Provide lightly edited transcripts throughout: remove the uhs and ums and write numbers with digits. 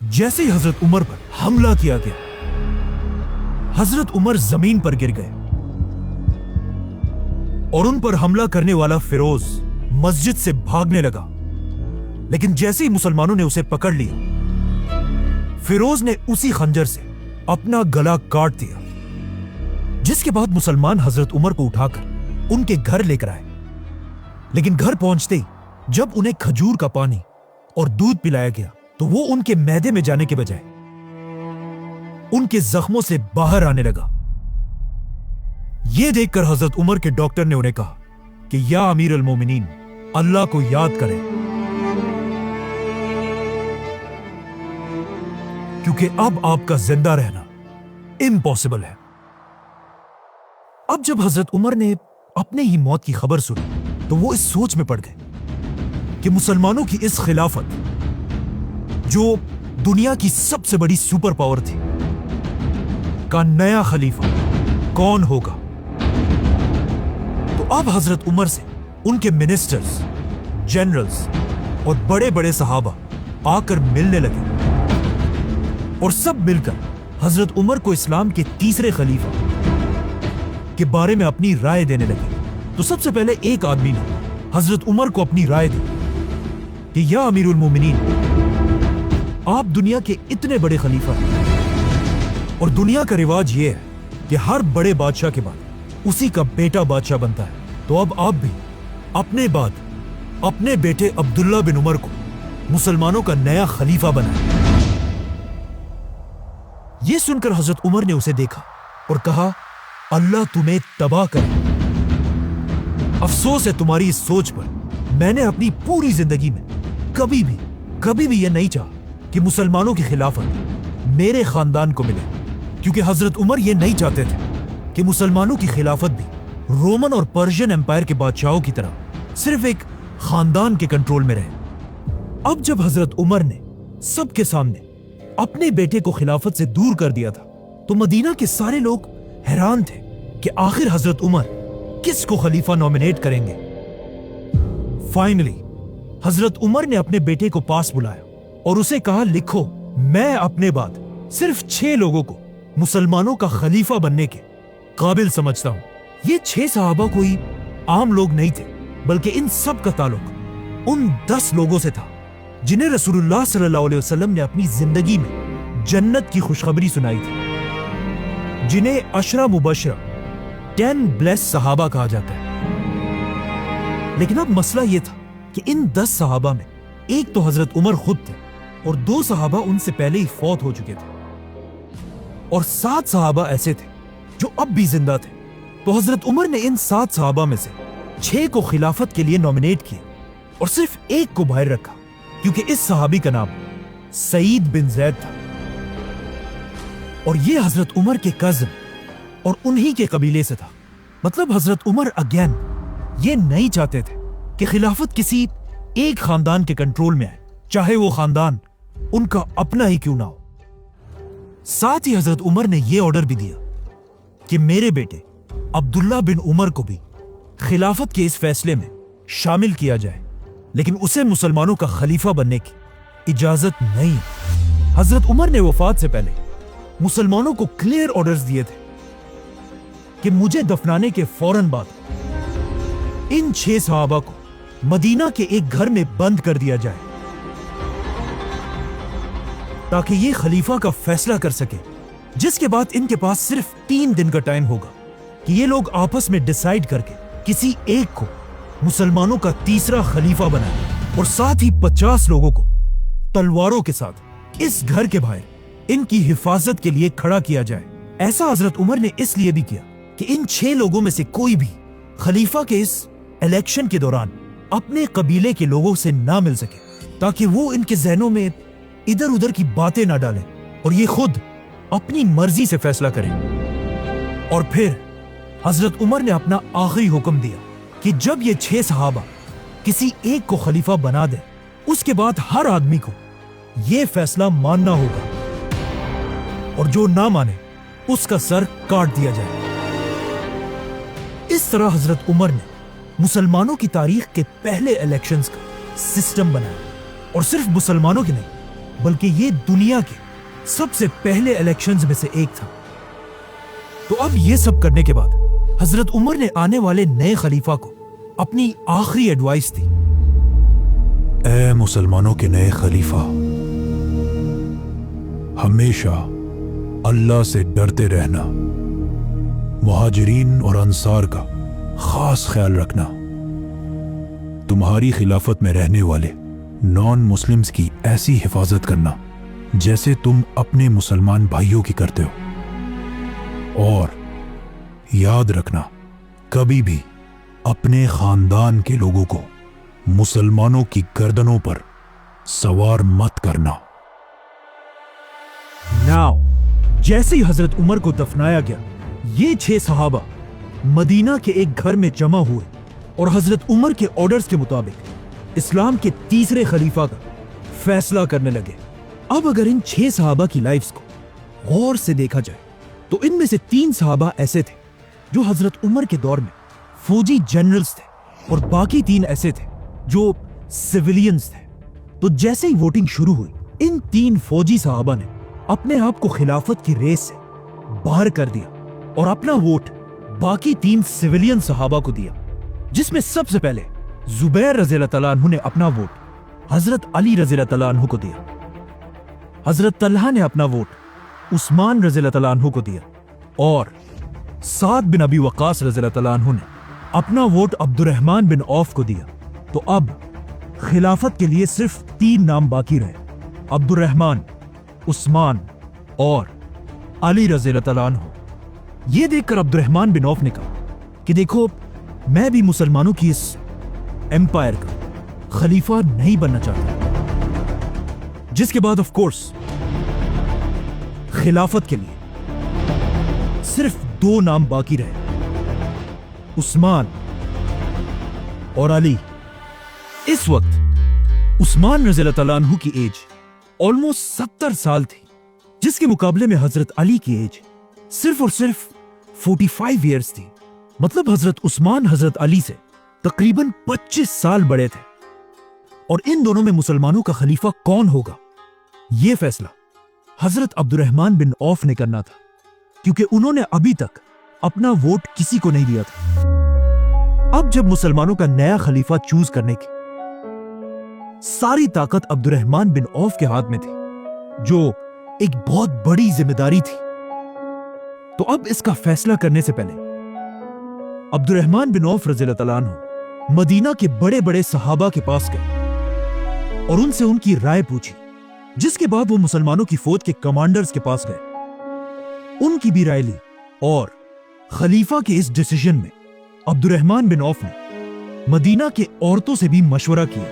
جیسے ہی حضرت عمر پر حملہ کیا گیا، حضرت عمر زمین پر گر گئے اور ان پر حملہ کرنے والا فیروز مسجد سے بھاگنے لگا، لیکن جیسے ہی مسلمانوں نے اسے پکڑ لیا، فیروز نے اسی خنجر سے اپنا گلا کاٹ دیا، جس کے بعد مسلمان حضرت عمر کو اٹھا کر ان کے گھر لے کر آئے، لیکن گھر پہنچتے ہی جب انہیں کھجور کا پانی اور دودھ پلایا گیا تو وہ ان کے معدے میں جانے کے بجائے ان کے زخموں سے باہر آنے لگا۔ یہ دیکھ کر حضرت عمر کے ڈاکٹر نے انہیں کہا کہ یا امیر المومنین، اللہ کو یاد کریں، کیونکہ اب آپ کا زندہ رہنا امپاسبل ہے۔ اب جب حضرت عمر نے اپنے ہی موت کی خبر سنی تو وہ اس سوچ میں پڑ گئے کہ مسلمانوں کی اس خلافت، جو دنیا کی سب سے بڑی سپر پاور تھی، کا نیا خلیفہ کون ہوگا۔ تو اب حضرت عمر سے ان کے منسٹرز، جنرلز اور بڑے بڑے صحابہ آ کر ملنے لگے اور سب مل کر حضرت عمر کو اسلام کے تیسرے خلیفہ کے بارے میں اپنی رائے دینے لگے۔ تو سب سے پہلے ایک آدمی نے حضرت عمر کو اپنی رائے دی کہ یا امیر المومنین، آپ دنیا کے اتنے بڑے خلیفہ ہیں اور دنیا کا رواج یہ ہے کہ ہر بڑے بادشاہ کے بعد اسی کا بیٹا بادشاہ بنتا ہے، تو اب آپ بھی اپنے بعد اپنے بیٹے عبداللہ بن عمر کو مسلمانوں کا نیا خلیفہ بنائیں۔ یہ سن کر حضرت عمر نے اسے دیکھا اور کہا، اللہ تمہیں تباہ کرے، افسوس ہے تمہاری اس سوچ پر۔ میں نے اپنی پوری زندگی میں کبھی بھی یہ نہیں چاہا کہ مسلمانوں کی خلافت میرے خاندان کو ملے، کیونکہ حضرت عمر یہ نہیں چاہتے تھے کہ مسلمانوں کی خلافت بھی رومن اور پرشین امپائر کے بادشاہوں کی طرح صرف ایک خاندان کے کنٹرول میں رہے۔ اب جب حضرت عمر نے سب کے سامنے اپنے بیٹے کو خلافت سے دور کر دیا تھا تو مدینہ کے سارے لوگ حیران تھے کہ آخر حضرت عمر کس کو خلیفہ نومینیٹ کریں گے۔ فائنلی حضرت عمر نے اپنے بیٹے کو پاس بلایا اور اسے کہا، لکھو، میں اپنے بعد صرف 6 لوگوں کو مسلمانوں کا خلیفہ بننے کے قابل سمجھتا ہوں۔ یہ 6 صحابہ کوئی عام لوگ نہیں تھے، بلکہ ان سب کا تعلق ان 10 لوگوں سے تھا جنہیں رسول اللہ صلی اللہ علیہ وسلم نے اپنی زندگی میں جنت کی خوشخبری سنائی تھی، جنہیں عشرہ مبشرہ 10 بلیس صحابہ کہا جاتا ہے۔ لیکن اب مسئلہ یہ تھا کہ ان 10 صحابہ میں ایک تو حضرت عمر خود تھے اور 2 صحابہ ان سے پہلے ہی فوت ہو چکے تھے، اور 7 صحابہ ایسے تھے جو اب بھی زندہ تھے۔ تو حضرت عمر نے ان 7 صحابہ میں سے 6 کو خلافت کے لیے نومینیٹ کیا اور صرف ایک کو باہر رکھا، کیونکہ اس صحابی کا نام سعید بن زید تھا، اور یہ حضرت عمر کے کزن اور انہی کے قبیلے سے تھا۔ مطلب حضرت عمر اگین یہ نہیں چاہتے تھے کہ خلافت کسی ایک خاندان کے کنٹرول میں آئے، چاہے وہ خاندان ان کا اپنا ہی کیوں نہ ہو۔ ساتھ ہی حضرت عمر نے یہ آرڈر بھی دیا کہ میرے بیٹے عبداللہ بن عمر کو بھی خلافت کے اس فیصلے میں شامل کیا جائے، لیکن اسے مسلمانوں کا خلیفہ بننے کی اجازت نہیں۔ حضرت عمر نے وفات سے پہلے مسلمانوں کو کلیئر آرڈرز دیے تھے کہ مجھے دفنانے کے فوراً بعد ان 6 صحابہ کو مدینہ کے ایک گھر میں بند کر دیا جائے تاکہ یہ خلیفہ کا فیصلہ کر سکے، جس کے بعد ان کے پاس صرف 3 دن کا ٹائم ہوگا کہ یہ لوگ آپس میں ڈیسائیڈ کر کے کسی ایک کو مسلمانوں کا تیسرا خلیفہ بنائے، اور ساتھ ہی 50 لوگوں کو تلواروں کے ساتھ اس گھر کے باہر ان کی حفاظت کے لیے کھڑا کیا جائے۔ ایسا حضرت عمر نے اس لیے بھی کیا کہ ان 6 لوگوں میں سے کوئی بھی خلیفہ کے اس الیکشن کے دوران اپنے قبیلے کے لوگوں سے نہ مل سکے، تاکہ وہ ان کے ذہنوں میں ادھر ادھر کی باتیں نہ ڈالیں اور یہ خود اپنی مرضی سے فیصلہ کریں۔ اور پھر حضرت عمر نے اپنا آخری حکم دیا کہ جب یہ 6 صحابہ کسی ایک کو خلیفہ بنا دیں، اس کے بعد ہر آدمی کو یہ فیصلہ ماننا ہوگا، اور جو نہ مانے اس کا سر کاٹ دیا جائے۔ اس طرح حضرت عمر نے مسلمانوں کی تاریخ کے پہلے الیکشنز کا سسٹم بنایا، اور صرف مسلمانوں کے نہیں बल्कि ये दुनिया के सबसे पहले इलेक्शंस में से एक था। तो अब ये सब करने के बाद हजरत उमर ने आने वाले नए खलीफा को अपनी आखिरी एडवाइस दी। ए मुसलमानों के नए खलीफा, हमेशा अल्लाह से डरते रहना, मुहाजिरीन और अंसार का खास ख्याल रखना, तुम्हारी खिलाफत में रहने वाले नॉन मुस्लिम्स की ऐसी हिफाजत करना जैसे तुम अपने मुसलमान भाइयों की करते हो, और याद रखना कभी भी अपने खानदान के लोगों को मुसलमानों की गर्दनों पर सवार मत करना। नाउ जैसे ही हजरत उमर को दफनाया गया, ये 6 सहाबा मदीना के एक घर में जमा हुए और हजरत उमर के ऑर्डर्स के मुताबिक इस्लाम के तीसरे खलीफा का फैसला करने लगे। अब अगर इन 6 सहाबा की लाइफ्स को गौर से देखा जाए तो इनमें से 3 सहाबा ऐसे थे जो हजरत उमर के दौर में फौजी जनरल्स थे और बाकी 3 ऐसे थे जो सिविलियंस थे। तो जैसे ही वोटिंग शुरू हुई, इन 3 फौजी सहाबा ने अपने आप को खिलाफत की रेस से बाहर कर दिया और अपना वोट बाकी 3 सिविलियन सहाबा को दिया, जिसमें सबसे पहले जुबैर रज़ियल्लाहु तआला अन्हु ने अपना वोट हजरत अली रज़ियल्लाहु तआला अन्हु को दिया। हजरत तलहा ने अपना वोट उस्मान रज़ियल्लाहु तआला अन्हु को दिया और साद बिन अबी वक़ास रज़ियल्लाहु तआला अन्हु ने अपना वोट अब्दुर्रहमान बिन औफ को दिया। तो अब खिलाफत के लिए सिर्फ 3 नाम बाकी रहे, अब्दुर्रहमान, उस्मान और अली रज़ियल्लाहु तआला अन्हु। ये देखकर अब्दुर्रहमान बिन औफ ने कहा कि देखो, मैं भी मुसलमानों की इस एम्पायर का खलीफा नहीं बनना चाहता। जिसके बाद ऑफ कोर्स खिलाफत के लिए सिर्फ 2 नाम बाकी रहे, उस्मान और अली। इस वक्त उस्मान रज़ियल्लाहु तआला अन्हु की एज ऑलमोस्ट 70 साल थी, जिसके मुकाबले में हजरत अली की एज सिर्फ और सिर्फ 45 इयर्स थी। मतलब हजरत उस्मान हजरत अली से तकरीबन 25 साल बड़े थे। और इन दोनों में मुसलमानों का खलीफा कौन होगा, यह फैसला हजरत अब्दुर्रहमान बिन औफ ने करना था, क्योंकि उन्होंने अभी तक अपना वोट किसी को नहीं दिया था। अब जब मुसलमानों का नया खलीफा चूज करने की सारी ताकत अब्दुर्रहमान बिन औफ के हाथ में थी, जो एक बहुत बड़ी जिम्मेदारी थी। तो अब इसका फैसला करने से पहले अब्दुर्रहमान बिन औफ रज़ियल्लाहु तआला अन्हु मदीना के बड़े बड़े सहाबा के पास गए और उनसे उनकी राय पूछी, जिसके बाद वो मुसलमानों की फौज के कमांडर्स के पास गए, उनकी भी राय ली और खलीफा के इस डिसीजन में अब्दुर्रहमान बिन औफ ने मदीना के औरतों से भी मशवरा किया।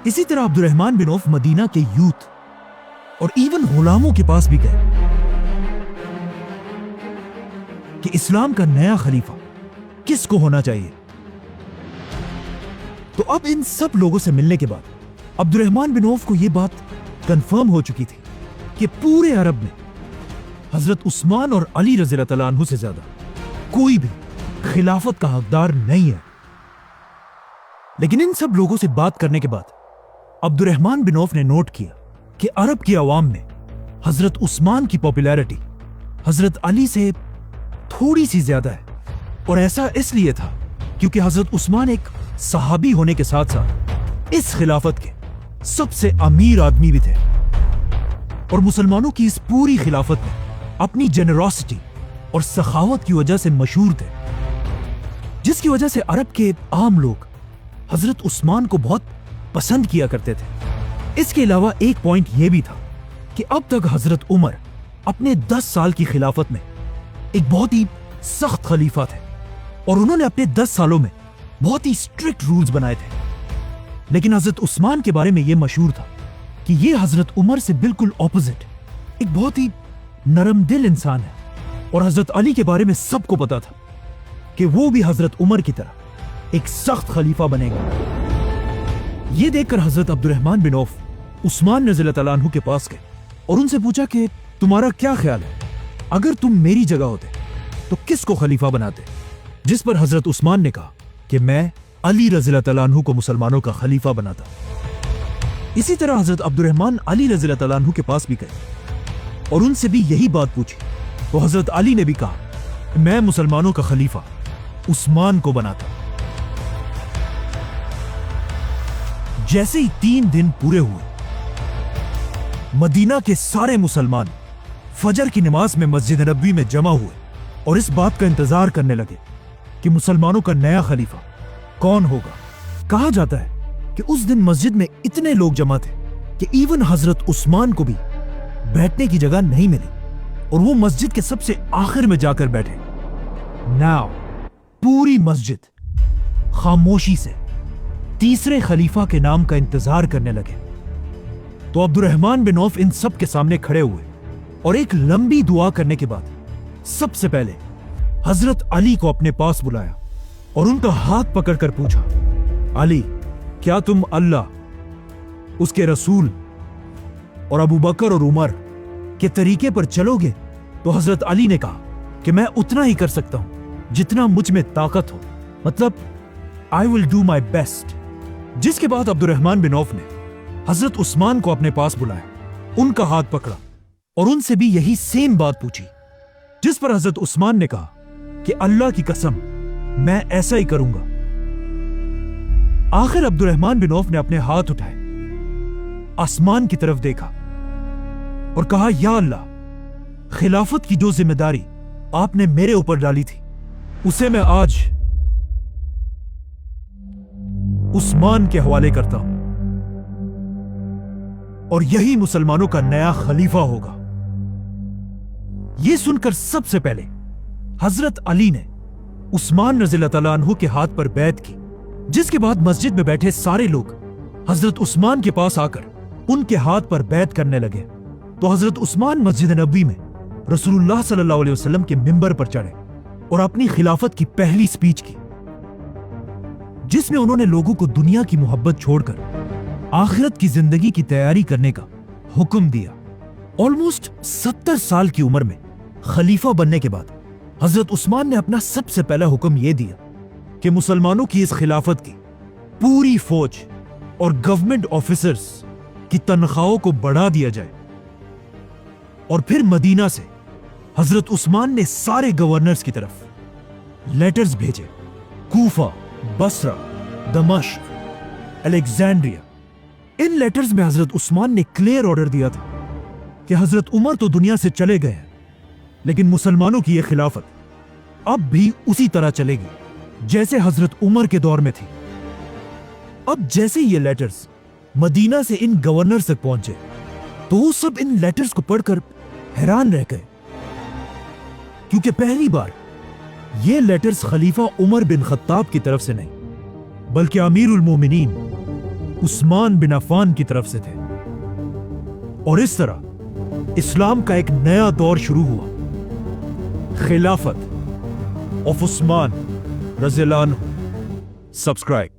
इसी तरह अब्दुर्रहमान बिन औफ मदीना के यूथ और इवन गुलामों के पास भी गए कि इस्लाम का नया खलीफा किसको होना चाहिए। तो अब इन सब लोगों से मिलने के बाद अब्दुर्रहमान बिन औफ को यह बात कंफर्म हो चुकी थी कि पूरे अरब में हजरत उस्मान और अली रज़ियल्लाहु तआला अन्हु से ज्यादा कोई भी खिलाफत का हकदार नहीं है। लेकिन इन सब लोगों से बात करने के बाद अब्दुर्रहमान बिन औफ ने नोट किया कि अरब की आवाम में हजरत उस्मान की पॉपुलैरिटी हजरत अली से थोड़ी सी ज्यादा है। और ऐसा इसलिए था क्योंकि हजरत उस्मान एक सहाबी होने के साथ साथ इस खिलाफत के सबसे अमीर आदमी भी थे और मुसलमानों की इस पूरी खिलाफत में अपनी जेनरोसिटी और सखावत की वजह से मशहूर थे, जिसकी वजह से अरब के आम लोग हजरत उस्मान को बहुत पसंद किया करते थे। इसके अलावा एक पॉइंट यह भी था कि अब तक हजरत उमर अपने 10 साल की खिलाफत में एक बहुत ही सख्त खलीफा थे और उन्होंने अपने 10 सालों में बहुत ही स्ट्रिक्ट रूल्स बनाए थे। लेकिन हजरत उस्मान के बारे में यह मशहूर था कि यह हजरत उमर से बिल्कुल ऑपोजिट एक बहुत ही नरम दिल इंसान है। और हजरत अली के बारे में सबको पता था कि वो भी हजरत उमर की तरह एक सख्त खलीफा बनेगा। यह देखकर हजरत अब्दुर्रहमान बिन औफ उस्मान रज़ियल्लाहु तआला अन्हु के पास गए और उनसे पूछा कि तुम्हारा क्या ख्याल है, अगर तुम मेरी जगह होते तो किसको खलीफा बनाते। जिस पर हजरत उस्मान ने कहा कि मैं अली रज़ियल्लाहु तआला अन्हु को मुसलमानों का खलीफा बनाता। इसी तरह हजरत अब्दुर्रहमान अली रज़ियल्लाहु तआला अन्हु के पास भी गए और उनसे भी यही बात पूछी। तो हजरत अली ने भी कहा, मैं मुसलमानों का खलीफा उस्मान को बनाता। जैसे ही 3 दिन पूरे हुए, मदीना के सारे मुसलमान फजर की नमाज में मस्जिद नबवी में जमा हुए और इस बात का इंतजार करने लगे कि मुसलमानों का नया खलीफा कौन होगा। कहा जाता है कि उस दिन मस्जिद में इतने लोग जमा थे कि इवन हजरत उस्मान को भी बैठने की जगह नहीं मिली और वो मस्जिद के सबसे आखिर में जाकर बैठे। नाउ पूरी मस्जिद खामोशी से तीसरे खलीफा के नाम का इंतजार करने लगे। तो अब्दुर्रहमान बिन औफ इन सब के सामने खड़े हुए और एक लंबी दुआ करने के बाद सबसे पहले हजरत अली को अपने पास बुलाया और उनका हाथ पकड़कर पूछा, अली, क्या तुम अल्लाह, उसके रसूल और अबू बकर और उमर के तरीके पर चलोगे? तो हजरत अली ने कहा कि मैं उतना ही कर सकता हूं जितना मुझ में ताकत हो, मतलब I will do my best. जिसके बाद अब्दुर्रहमान बिन औफ ने हजरत उस्मान को अपने पास बुलाया, उनका हाथ पकड़ा और उनसे भी यही सेम बात पूछी, जिस पर हजरत उस्मान ने कहा कि अल्लाह की कसम मैं ऐसा ही करूंगा। आखिर अब्दुर्रहमान बिन औफ ने अपने हाथ उठाए, आसमान की तरफ देखा और कहा, या अल्लाह, खिलाफत की जो जिम्मेदारी आपने मेरे ऊपर डाली थी उसे मैं आज उस्मान के हवाले करता हूं और यही मुसलमानों का नया खलीफा होगा। यह सुनकर सबसे पहले हजरत अली ने उस्मान रज़ियल्लाहु तआला अन्हु के हाथ पर बैत की, जिसके बाद मस्जिद में बैठे सारे लोग हजरत उस्मान के पास आकर उनके हाथ पर बैत करने लगे। तो हजरत उस्मान मस्जिद नबवी में रसूलुल्लाह सल्लल्लाहु अलैहि वसल्लम के मिंबर पर चढ़े और अपनी खिलाफत की पहली स्पीच की, जिसमें उन्होंने लोगों को दुनिया की मोहब्बत छोड़कर आखिरत की जिंदगी की तैयारी करने का हुक्म दिया। ऑलमोस्ट 70 साल की उम्र में खलीफा बनने के बाद हजरत उस्मान ने अपना सबसे पहला हुक्म यह दिया कि मुसलमानों की इस खिलाफत की पूरी फौज और गवर्नमेंट ऑफिसर्स की तनख्वाहों को बढ़ा दिया जाए। और फिर मदीना से हजरत उस्मान ने सारे गवर्नर्स की तरफ लेटर्स भेजे, कूफा, बसरा, दमश्क, अलेक्जेंड्रिया। इन लेटर्स में हजरत उस्मान ने क्लियर ऑर्डर दिया था कि हजरत उमर तो दुनिया से चले गए हैं, लेकिन मुसलमानों की यह खिलाफत अब भी उसी तरह चलेगी जैसे हजरत उमर के दौर में थी। अब जैसे ये लेटर्स मदीना से इन गवर्नर्स तक पहुंचे तो वो सब इन लेटर्स को पढ़कर हैरान रह गए, क्योंकि पहली बार ये लेटर्स खलीफा उमर बिन खत्ताब की तरफ से नहीं बल्कि अमीरुल मोमिनीन उस्मान बिन अफ़ान की तरफ से थे। और इस तरह इस्लाम का एक नया दौर शुरू हुआ, खिलाफत ऑफ उस्मान रज़ियल्लाहु अन्हु। सब्सक्राइब।